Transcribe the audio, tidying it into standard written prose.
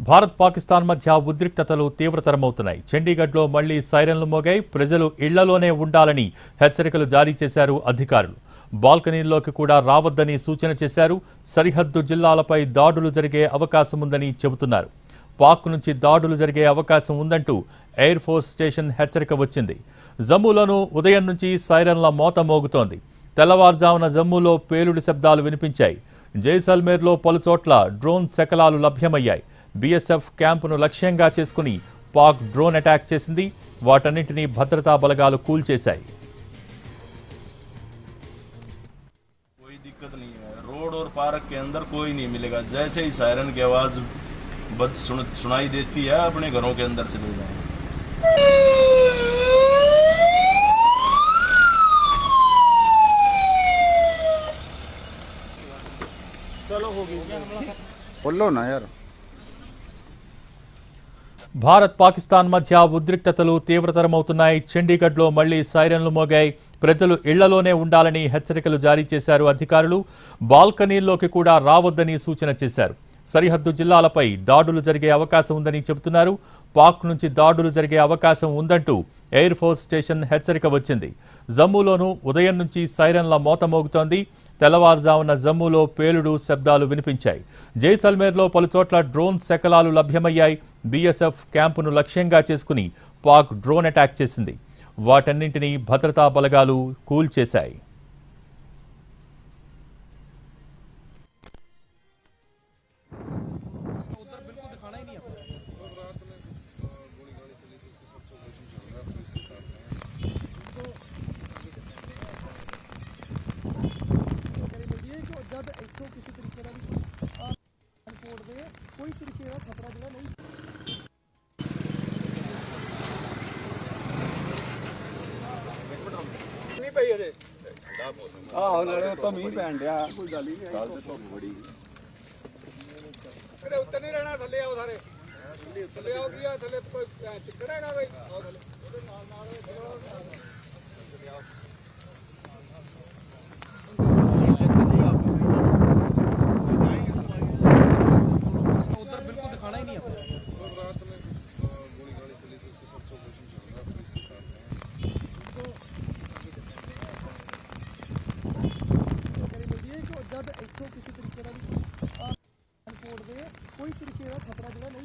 భారత్ పాకిస్తాన్ మధ్య ఉద్రిక్తతలు తీవ్రతరమవుతున్నాయి. చండీగఢ్లో మళ్లీ సైరన్లు మోగాయి. ప్రజలు ఇళ్లలోనే ఉండాలని హెచ్చరికలు జారీ చేశారు అధికారులు. బాల్కనీల్లోకి కూడా రావద్దని సూచన చేశారు. సరిహద్దు జిల్లాలపై దాడులు జరిగే అవకాశం ఉందని చెబుతున్నారు. పాక్ నుంచి దాడులు జరిగే అవకాశం ఉందంటూ ఎయిర్ ఫోర్స్ స్టేషన్ హెచ్చరిక వచ్చింది. జమ్మూలోనూ ఉదయం నుంచి సైరన్ల మోత మోగుతోంది. తెల్లవారుజామున జమ్మూలో పేలుడు శబ్దాలు వినిపించాయి. జైసల్మేర్లో పలుచోట్ల డ్రోన్ శకలాలు లభ్యమయ్యాయి. బీఎస్ఎఫ్ క్యాంపును లక్ష్యంగా చేసుకుని పాక్ డ్రోన్ అటాక్ చేసింది. వాటన్నింటినీ భద్రతా బలగాలు కూల్చేశాయి. कोई दिक्कत नहीं है, रोड और पार्क के अंदर कोई नहीं मिलेगा। जैसे ही सायरन की आवाज सुनाई देती है अपने घरों के अंदर चले जाएं। चलो हो गई बोलो ना यार। భారత్ పాకిస్తాన్ మధ్య ఉద్రిక్తతలు తీవ్రతరమవుతున్నాయి. చండీగఢ్లో మళ్లీ సైరన్లు మోగాయి. ప్రజలు ఇళ్లలోనే ఉండాలని హెచ్చరికలు జారీ చేశారు అధికారులు. బాల్కనీల్లోకి కూడా రావద్దని సూచన చేశారు. సరిహద్దు జిల్లాలపై దాడులు జరిగే అవకాశం ఉందని చెబుతున్నారు. పాక్ నుంచి దాడులు జరిగే అవకాశం ఉందంటూ ఎయిర్ ఫోర్స్ స్టేషన్ హెచ్చరిక వచ్చింది. జమ్మూలోనూ ఉదయం నుంచి సైరన్ల మోత మోగుతోంది. తెల్లవారుజామున జమ్మూలో పేలుడు శబ్దాలు వినిపించాయి. జైసల్మేర్లో పలుచోట్ల డ్రోన్ శకలాలు లభ్యమయ్యాయి. బీఎస్ఎఫ్ క్యాంపును లక్ష్యంగా చేసుకుని పాక్ డ్రోన్ అటాక్ చేసింది. వాటన్నింటినీ భద్రతా బలగాలు కూల్చేశాయి. तो मीह पैन दिया कोई गल ही नहीं बड़ी उत्तर नहीं रहना थले आओ सारे थले आओ की थले चिकड़ा है भाई उधर बिल्कुल दिखाना ही नहीं है। किसी तरीके का कोई तरीके का खतरा जो है